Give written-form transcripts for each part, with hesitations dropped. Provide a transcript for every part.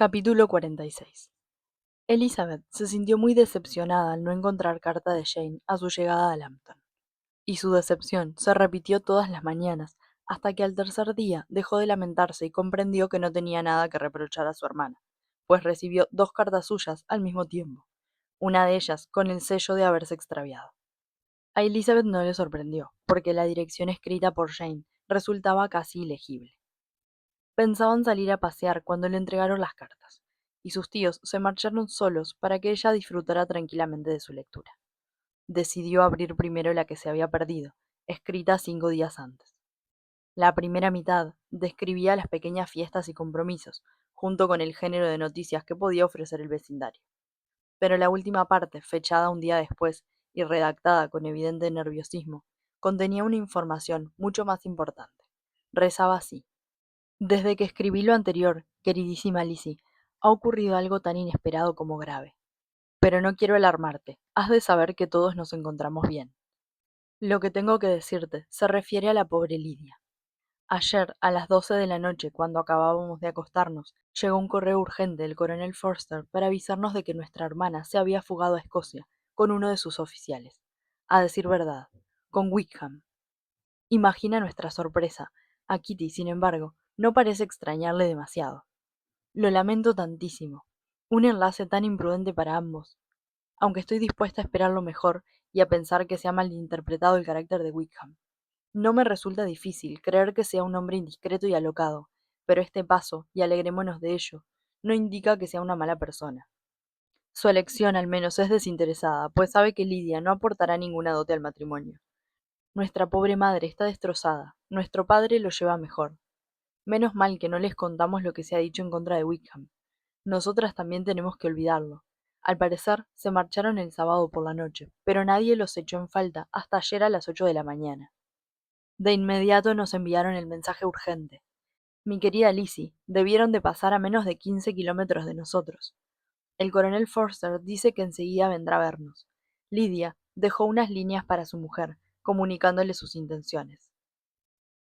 Capítulo 46. Elizabeth se sintió muy decepcionada al no encontrar carta de Jane a su llegada a Lambton, y su decepción se repitió todas las mañanas hasta que al tercer día dejó de lamentarse y comprendió que no tenía nada que reprochar a su hermana, pues recibió dos cartas suyas al mismo tiempo, una de ellas con el sello de haberse extraviado. A Elizabeth no le sorprendió, porque la dirección escrita por Jane resultaba casi ilegible. Pensaban salir a pasear cuando le entregaron las cartas, y sus tíos se marcharon solos para que ella disfrutara tranquilamente de su lectura. Decidió abrir primero la que se había perdido, escrita 5 días antes. La primera mitad describía las pequeñas fiestas y compromisos, junto con el género de noticias que podía ofrecer el vecindario. Pero la última parte, fechada un día después y redactada con evidente nerviosismo, contenía una información mucho más importante. Rezaba así: desde que escribí lo anterior, queridísima Lizzie, ha ocurrido algo tan inesperado como grave. Pero no quiero alarmarte, has de saber que todos nos encontramos bien. Lo que tengo que decirte se refiere a la pobre Lidia. Ayer, a las 12 de la noche, cuando acabábamos de acostarnos, llegó un correo urgente del coronel Forster para avisarnos de que nuestra hermana se había fugado a Escocia con uno de sus oficiales. A decir verdad, con Wickham. Imagina nuestra sorpresa. A Kitty, sin embargo, no parece extrañarle demasiado. Lo lamento tantísimo. Un enlace tan imprudente para ambos. Aunque estoy dispuesta a esperar lo mejor y a pensar que se ha malinterpretado el carácter de Wickham. No me resulta difícil creer que sea un hombre indiscreto y alocado, pero este paso, y alegrémonos de ello, no indica que sea una mala persona. Su elección, al menos, es desinteresada, pues sabe que Lidia no aportará ninguna dote al matrimonio. Nuestra pobre madre está destrozada, nuestro padre lo lleva mejor. Menos mal que no les contamos lo que se ha dicho en contra de Wickham. Nosotras también tenemos que olvidarlo. Al parecer, se marcharon el sábado por la noche, pero nadie los echó en falta hasta ayer a las 8 de la mañana. De inmediato nos enviaron el mensaje urgente. Mi querida Lizzie, debieron de pasar a menos de 15 kilómetros de nosotros. El coronel Forster dice que enseguida vendrá a vernos. Lidia dejó unas líneas para su mujer, comunicándole sus intenciones.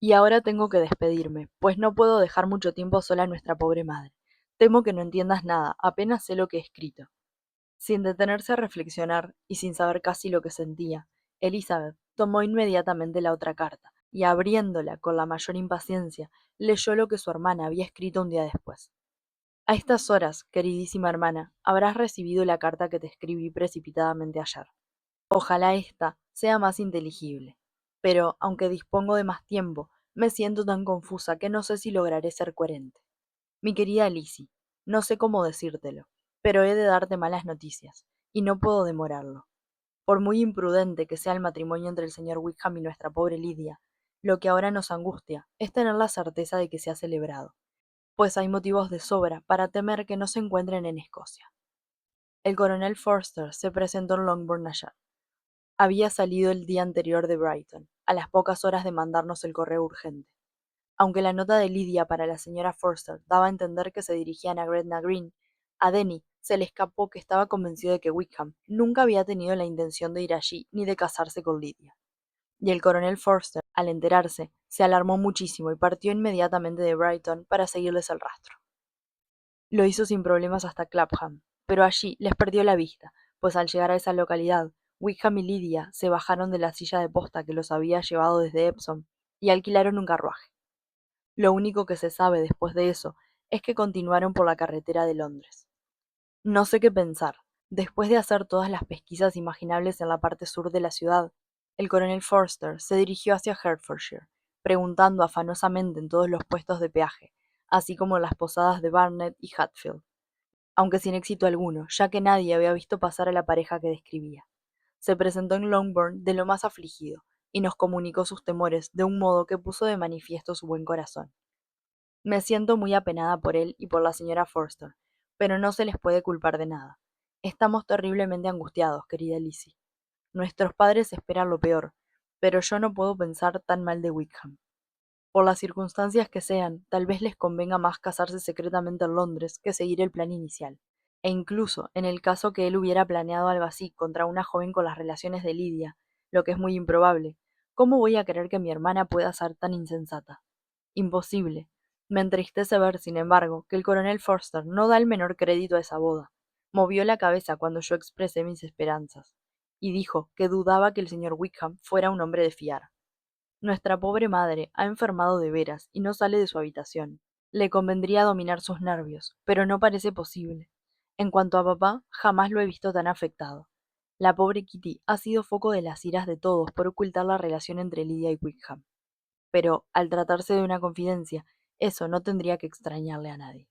Y ahora tengo que despedirme, pues no puedo dejar mucho tiempo sola a nuestra pobre madre. Temo que no entiendas nada, apenas sé lo que he escrito. Sin detenerse a reflexionar, y sin saber casi lo que sentía, Elizabeth tomó inmediatamente la otra carta, y abriéndola con la mayor impaciencia, leyó lo que su hermana había escrito un día después. A estas horas, queridísima hermana, habrás recibido la carta que te escribí precipitadamente ayer. Ojalá esta sea más inteligible. Pero, aunque dispongo de más tiempo, me siento tan confusa que no sé si lograré ser coherente. Mi querida Lizzie, no sé cómo decírtelo, pero he de darte malas noticias, y no puedo demorarlo. Por muy imprudente que sea el matrimonio entre el señor Wickham y nuestra pobre Lidia, lo que ahora nos angustia es tener la certeza de que se ha celebrado, pues hay motivos de sobra para temer que no se encuentren en Escocia. El coronel Forster se presentó en Longbourn ayer. Había salido el día anterior de Brighton, a las pocas horas de mandarnos el correo urgente. Aunque la nota de Lidia para la señora Forster daba a entender que se dirigían a Gretna Green, a Denny se le escapó que estaba convencido de que Wickham nunca había tenido la intención de ir allí ni de casarse con Lidia. Y el coronel Forster, al enterarse, se alarmó muchísimo y partió inmediatamente de Brighton para seguirles el rastro. Lo hizo sin problemas hasta Clapham, pero allí les perdió la vista, pues al llegar a esa localidad, Wickham y Lidia se bajaron de la silla de posta que los había llevado desde Epsom y alquilaron un carruaje. Lo único que se sabe después de eso es que continuaron por la carretera de Londres. No sé qué pensar. Después de hacer todas las pesquisas imaginables en la parte sur de la ciudad, el coronel Forster se dirigió hacia Hertfordshire, preguntando afanosamente en todos los puestos de peaje, así como en las posadas de Barnet y Hatfield, aunque sin éxito alguno, ya que nadie había visto pasar a la pareja que describía. Se presentó en Longbourn de lo más afligido, y nos comunicó sus temores de un modo que puso de manifiesto su buen corazón. Me siento muy apenada por él y por la señora Forster, pero no se les puede culpar de nada. Estamos terriblemente angustiados, querida Lizzie. Nuestros padres esperan lo peor, pero yo no puedo pensar tan mal de Wickham. Por las circunstancias que sean, tal vez les convenga más casarse secretamente en Londres que seguir el plan inicial. E incluso, en el caso que él hubiera planeado algo así contra una joven con las relaciones de Lidia, lo que es muy improbable, ¿cómo voy a creer que mi hermana pueda ser tan insensata? Imposible. Me entristece ver, sin embargo, que el coronel Forster no da el menor crédito a esa boda. Movió la cabeza cuando yo expresé mis esperanzas, y dijo que dudaba que el señor Wickham fuera un hombre de fiar. Nuestra pobre madre ha enfermado de veras y no sale de su habitación. Le convendría dominar sus nervios, pero no parece posible. En cuanto a papá, jamás lo he visto tan afectado. La pobre Kitty ha sido foco de las iras de todos por ocultar la relación entre Lydia y Wickham. Pero, al tratarse de una confidencia, eso no tendría que extrañarle a nadie.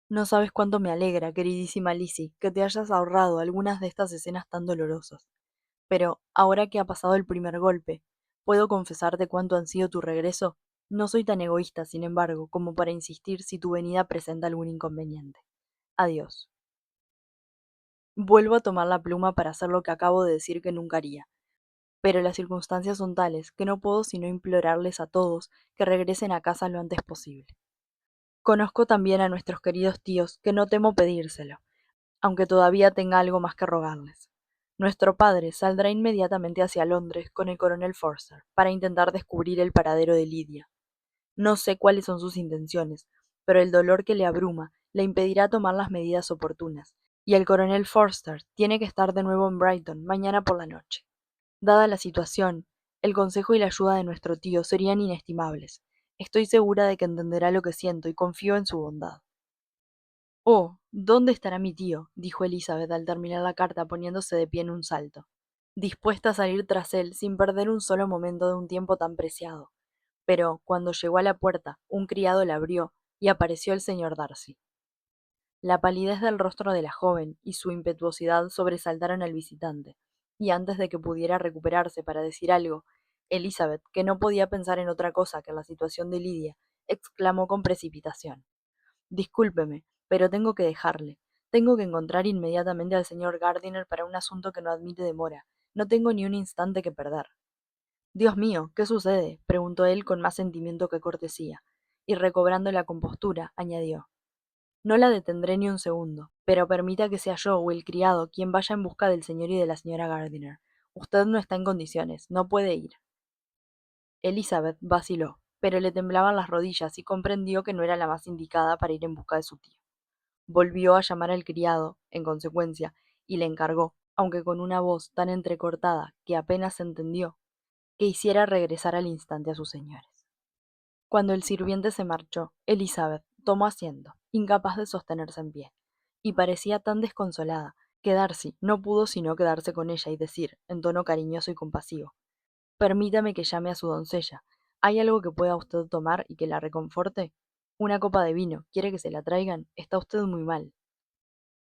No sabes cuánto me alegra, queridísima Lizzie, que te hayas ahorrado algunas de estas escenas tan dolorosas. Pero, ahora que ha pasado el primer golpe, ¿puedo confesarte cuánto ansío tu regreso? No soy tan egoísta, sin embargo, como para insistir si tu venida presenta algún inconveniente. Adiós. Vuelvo a tomar la pluma para hacer lo que acabo de decir que nunca haría, pero las circunstancias son tales que no puedo sino implorarles a todos que regresen a casa lo antes posible. Conozco también a nuestros queridos tíos, que no temo pedírselo, aunque todavía tenga algo más que rogarles. Nuestro padre saldrá inmediatamente hacia Londres con el coronel Forster para intentar descubrir el paradero de Lidia. No sé cuáles son sus intenciones, pero el dolor que le abruma le impedirá tomar las medidas oportunas, y el coronel Forster tiene que estar de nuevo en Brighton mañana por la noche. Dada la situación, el consejo y la ayuda de nuestro tío serían inestimables. Estoy segura de que entenderá lo que siento y confío en su bondad. Oh, ¿dónde estará mi tío? Dijo Elizabeth al terminar la carta poniéndose de pie en un salto, dispuesta a salir tras él sin perder un solo momento de un tiempo tan preciado. Pero, cuando llegó a la puerta, un criado la abrió y apareció el señor Darcy. La palidez del rostro de la joven y su impetuosidad sobresaltaron al visitante, y antes de que pudiera recuperarse para decir algo, Elizabeth, que no podía pensar en otra cosa que en la situación de Lidia, exclamó con precipitación: Discúlpeme, pero tengo que dejarle. Tengo que encontrar inmediatamente al señor Gardiner para un asunto que no admite demora. No tengo ni un instante que perder. Dios mío, ¿qué sucede? Preguntó él con más sentimiento que cortesía, y recobrando la compostura, añadió: No la detendré ni un segundo, pero permita que sea yo o el criado quien vaya en busca del señor y de la señora Gardiner. Usted no está en condiciones, no puede ir. Elizabeth vaciló, pero le temblaban las rodillas y comprendió que no era la más indicada para ir en busca de su tío. Volvió a llamar al criado, en consecuencia, y le encargó, aunque con una voz tan entrecortada que apenas se entendió, que hiciera regresar al instante a sus señores. Cuando el sirviente se marchó, Elizabeth tomó asiento, incapaz de sostenerse en pie, y parecía tan desconsolada que Darcy no pudo sino quedarse con ella y decir, en tono cariñoso y compasivo: Permítame que llame a su doncella. ¿Hay algo que pueda usted tomar y que la reconforte? Una copa de vino. ¿Quiere que se la traigan? Está usted muy mal.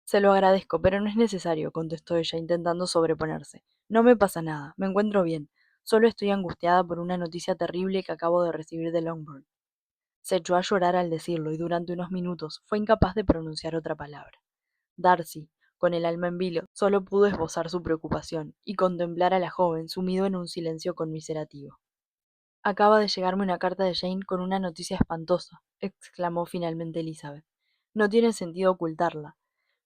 Se lo agradezco, pero no es necesario, contestó ella, intentando sobreponerse. No me pasa nada, me encuentro bien. Solo estoy angustiada por una noticia terrible que acabo de recibir de Longbourn. Se echó a llorar al decirlo y durante unos minutos fue incapaz de pronunciar otra palabra. Darcy, con el alma en vilo, solo pudo esbozar su preocupación y contemplar a la joven sumido en un silencio conmiserativo. Acaba de llegarme una carta de Jane con una noticia espantosa, exclamó finalmente Elizabeth. No tiene sentido ocultarla.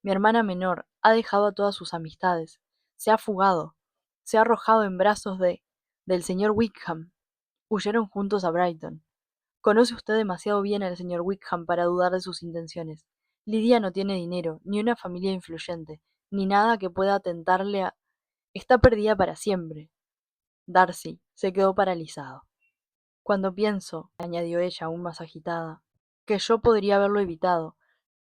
Mi hermana menor ha dejado a todas sus amistades, se ha fugado, se ha arrojado en brazos del señor Wickham. Huyeron juntos a Brighton. Conoce usted demasiado bien al señor Wickham para dudar de sus intenciones. Lidia no tiene dinero, ni una familia influyente, ni nada que pueda tentarle a... Está perdida para siempre. Darcy se quedó paralizado. Cuando pienso, añadió ella aún más agitada, que yo podría haberlo evitado,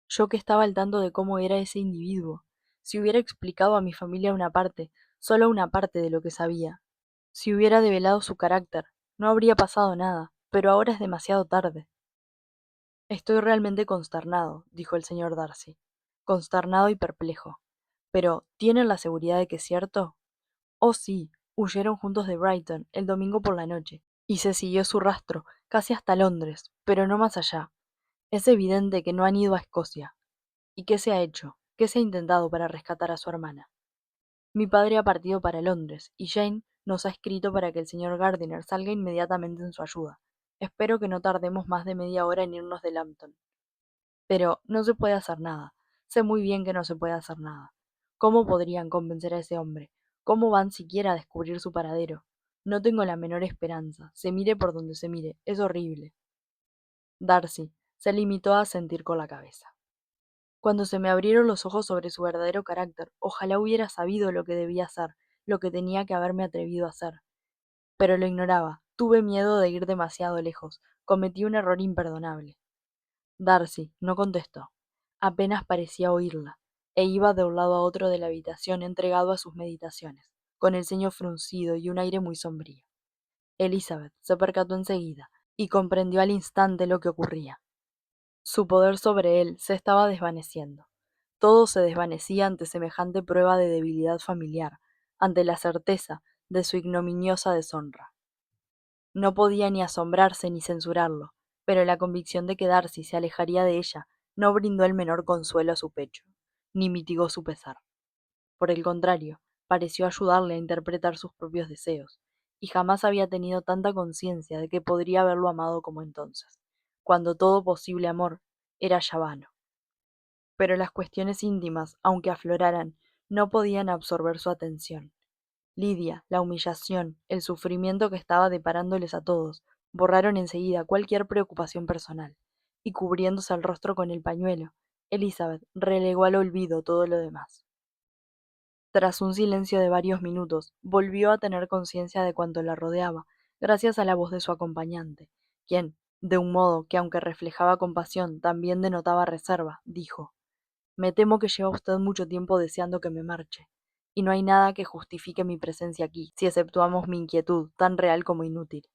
yo que estaba al tanto de cómo era ese individuo, si hubiera explicado a mi familia una parte, solo una parte de lo que sabía, si hubiera develado su carácter, no habría pasado nada, pero ahora es demasiado tarde. Estoy realmente consternado, dijo el señor Darcy, consternado y perplejo. Pero, ¿tienen la seguridad de que es cierto? Oh, sí, huyeron juntos de Brighton el domingo por la noche, y se siguió su rastro, casi hasta Londres, pero no más allá. Es evidente que no han ido a Escocia. ¿Y qué se ha hecho? ¿Qué se ha intentado para rescatar a su hermana? Mi padre ha partido para Londres, y Jane nos ha escrito para que el señor Gardiner salga inmediatamente en su ayuda. Espero que no tardemos más de media hora en irnos de Lambton. Pero no se puede hacer nada. Sé muy bien que no se puede hacer nada. ¿Cómo podrían convencer a ese hombre? ¿Cómo van siquiera a descubrir su paradero? No tengo la menor esperanza. Se mire por donde se mire. Es horrible. Darcy, Se limitó a asentir con la cabeza. Cuando se me abrieron los ojos sobre su verdadero carácter, ojalá hubiera sabido lo que debía hacer, lo que tenía que haberme atrevido a hacer. Pero lo ignoraba. Tuve miedo de ir demasiado lejos. Cometí un error imperdonable. Darcy no contestó. Apenas parecía oírla, e iba de un lado a otro de la habitación entregado a sus meditaciones, con el ceño fruncido y un aire muy sombrío. Elizabeth se percató enseguida y comprendió al instante lo que ocurría. Su poder sobre él se estaba desvaneciendo. Todo se desvanecía ante semejante prueba de debilidad familiar, ante la certeza de su ignominiosa deshonra. No podía ni asombrarse ni censurarlo, pero la convicción de que Darcy se alejaría de ella no brindó el menor consuelo a su pecho, ni mitigó su pesar. Por el contrario, pareció ayudarle a interpretar sus propios deseos, y jamás había tenido tanta conciencia de que podría haberlo amado como entonces, cuando todo posible amor era ya vano. Pero las cuestiones íntimas, aunque afloraran, no podían absorber su atención. Lidia, la humillación, el sufrimiento que estaba deparándoles a todos, borraron enseguida cualquier preocupación personal, y cubriéndose el rostro con el pañuelo, Elizabeth relegó al olvido todo lo demás. Tras un silencio de varios minutos, volvió a tener conciencia de cuanto la rodeaba, gracias a la voz de su acompañante, quien, de un modo que aunque reflejaba compasión, también denotaba reserva, dijo: Me temo que lleva usted mucho tiempo deseando que me marche, y no hay nada que justifique mi presencia aquí, si exceptuamos mi inquietud, tan real como inútil.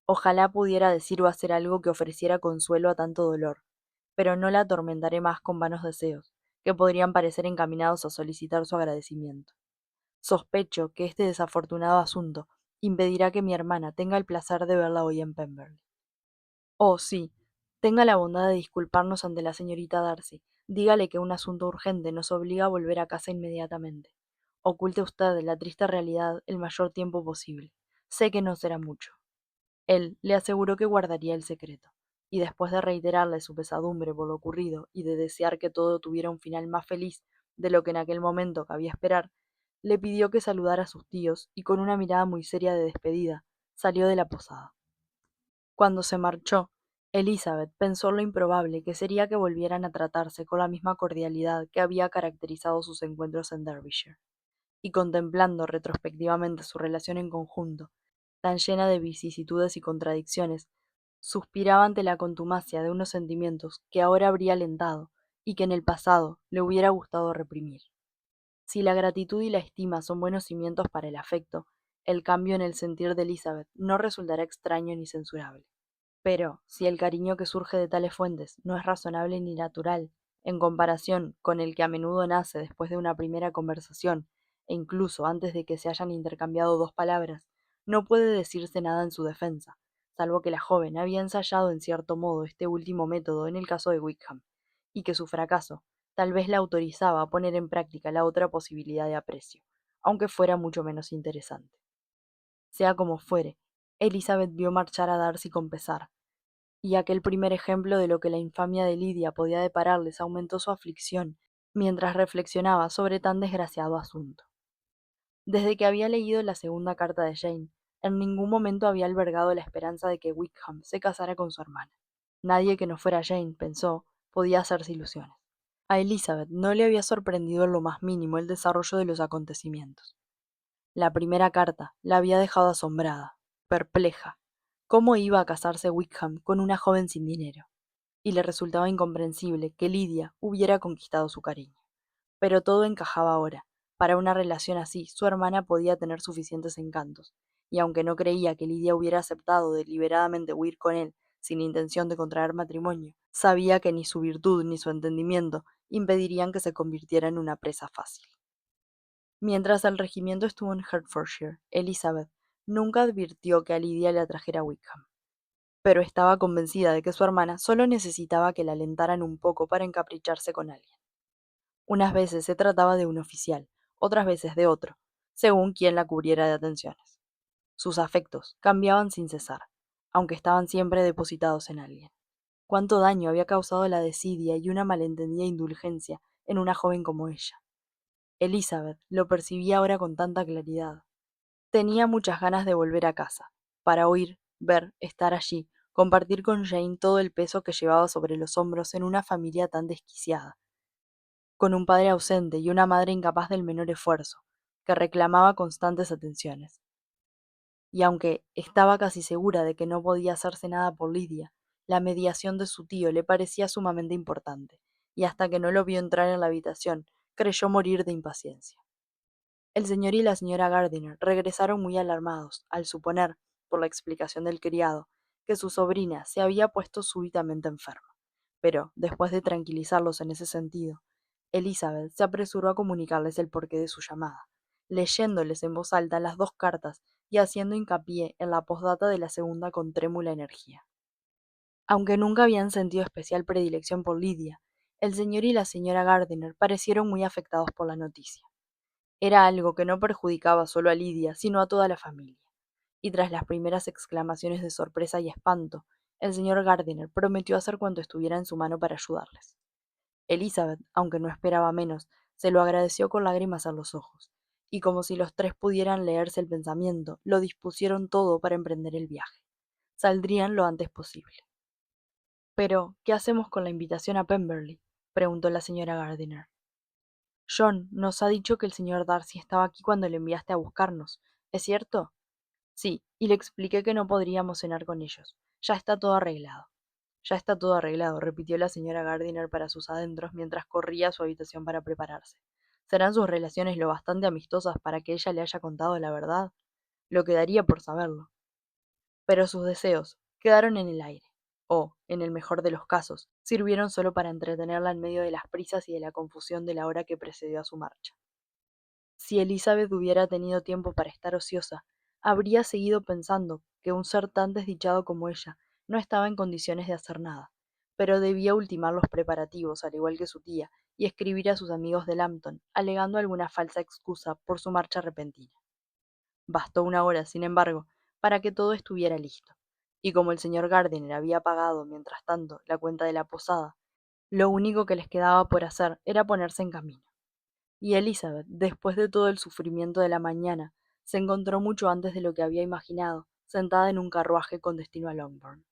Ojalá pudiera decir o hacer algo que ofreciera consuelo a tanto dolor, pero no la atormentaré más con vanos deseos, que podrían parecer encaminados a solicitar su agradecimiento. Sospecho que este desafortunado asunto impedirá que mi hermana tenga el placer de verla hoy en Pemberley. Oh, sí, tenga la bondad de disculparnos ante la señorita Darcy. Dígale que un asunto urgente nos obliga a volver a casa inmediatamente. Oculte usted la triste realidad el mayor tiempo posible. Sé que no será mucho. Él le aseguró que guardaría el secreto, y después de reiterarle su pesadumbre por lo ocurrido y de desear que todo tuviera un final más feliz de lo que en aquel momento cabía esperar, le pidió que saludara a sus tíos y con una mirada muy seria de despedida salió de la posada. Cuando se marchó, Elizabeth pensó lo improbable que sería que volvieran a tratarse con la misma cordialidad que había caracterizado sus encuentros en Derbyshire, y contemplando retrospectivamente su relación en conjunto, tan llena de vicisitudes y contradicciones, suspiraba ante la contumacia de unos sentimientos que ahora habría alentado y que en el pasado le hubiera gustado reprimir. Si la gratitud y la estima son buenos cimientos para el afecto, el cambio en el sentir de Elizabeth no resultará extraño ni censurable. Pero, si el cariño que surge de tales fuentes no es razonable ni natural, en comparación con el que a menudo nace después de una primera conversación, e incluso antes de que se hayan intercambiado dos palabras, no puede decirse nada en su defensa, salvo que la joven había ensayado en cierto modo este último método en el caso de Wickham, y que su fracaso tal vez la autorizaba a poner en práctica la otra posibilidad de aprecio, aunque fuera mucho menos interesante. Sea como fuere, Elizabeth vio marchar a Darcy con pesar, y aquel primer ejemplo de lo que la infamia de Lidia podía depararles aumentó su aflicción mientras reflexionaba sobre tan desgraciado asunto. Desde que había leído la segunda carta de Jane, en ningún momento había albergado la esperanza de que Wickham se casara con su hermana. Nadie que no fuera Jane, pensó, podía hacerse ilusiones. A Elizabeth no le había sorprendido en lo más mínimo el desarrollo de los acontecimientos. La primera carta la había dejado asombrada, perpleja. ¿Cómo iba a casarse Wickham con una joven sin dinero? Y le resultaba incomprensible que Lidia hubiera conquistado su cariño. Pero todo encajaba ahora. Para una relación así, su hermana podía tener suficientes encantos, y aunque no creía que Lidia hubiera aceptado deliberadamente huir con él sin intención de contraer matrimonio, sabía que ni su virtud ni su entendimiento impedirían que se convirtiera en una presa fácil. Mientras el regimiento estuvo en Hertfordshire, Elizabeth nunca advirtió que a Lidia le atrajera Wickham, pero estaba convencida de que su hermana solo necesitaba que la alentaran un poco para encapricharse con alguien. Unas veces se trataba de un oficial, otras veces de otro, según quien la cubriera de atenciones. Sus afectos cambiaban sin cesar, aunque estaban siempre depositados en alguien. Cuánto daño había causado la desidia y una malentendida indulgencia en una joven como ella. Elizabeth lo percibía ahora con tanta claridad. Tenía muchas ganas de volver a casa, para oír, ver, estar allí, compartir con Jane todo el peso que llevaba sobre los hombros en una familia tan desquiciada, con un padre ausente y una madre incapaz del menor esfuerzo, que reclamaba constantes atenciones. Y aunque estaba casi segura de que no podía hacerse nada por Lidia, la mediación de su tío le parecía sumamente importante, y hasta que no lo vio entrar en la habitación, creyó morir de impaciencia. El señor y la señora Gardiner regresaron muy alarmados, al suponer, por la explicación del criado, que su sobrina se había puesto súbitamente enferma. Pero, después de tranquilizarlos en ese sentido, Elizabeth se apresuró a comunicarles el porqué de su llamada, leyéndoles en voz alta las dos cartas y haciendo hincapié en la postdata de la segunda con trémula energía. Aunque nunca habían sentido especial predilección por Lidia, el señor y la señora Gardiner parecieron muy afectados por la noticia. Era algo que no perjudicaba solo a Lidia, sino a toda la familia. Y tras las primeras exclamaciones de sorpresa y espanto, el señor Gardiner prometió hacer cuanto estuviera en su mano para ayudarles. Elizabeth, aunque no esperaba menos, se lo agradeció con lágrimas en los ojos, y como si los tres pudieran leerse el pensamiento, lo dispusieron todo para emprender el viaje. Saldrían lo antes posible. Pero, ¿qué hacemos con la invitación a Pemberley?, preguntó la señora Gardiner. John nos ha dicho que el señor Darcy estaba aquí cuando le enviaste a buscarnos, ¿es cierto? Sí, y le expliqué que no podríamos cenar con ellos. Ya está todo arreglado. Ya está todo arreglado, repitió la señora Gardiner para sus adentros mientras corría a su habitación para prepararse. ¿Serán sus relaciones lo bastante amistosas para que ella le haya contado la verdad? Lo quedaría por saberlo. Pero sus deseos quedaron en el aire, o, en el mejor de los casos, sirvieron solo para entretenerla en medio de las prisas y de la confusión de la hora que precedió a su marcha. Si Elizabeth hubiera tenido tiempo para estar ociosa, habría seguido pensando que un ser tan desdichado como ella no estaba en condiciones de hacer nada, pero debía ultimar los preparativos, al igual que su tía, y escribir a sus amigos de Lambton, alegando alguna falsa excusa por su marcha repentina. Bastó una hora, sin embargo, para que todo estuviera listo, y como el señor Gardiner había pagado, mientras tanto, la cuenta de la posada, lo único que les quedaba por hacer era ponerse en camino. Y Elizabeth, después de todo el sufrimiento de la mañana, se encontró mucho antes de lo que había imaginado, sentada en un carruaje con destino a Longbourn.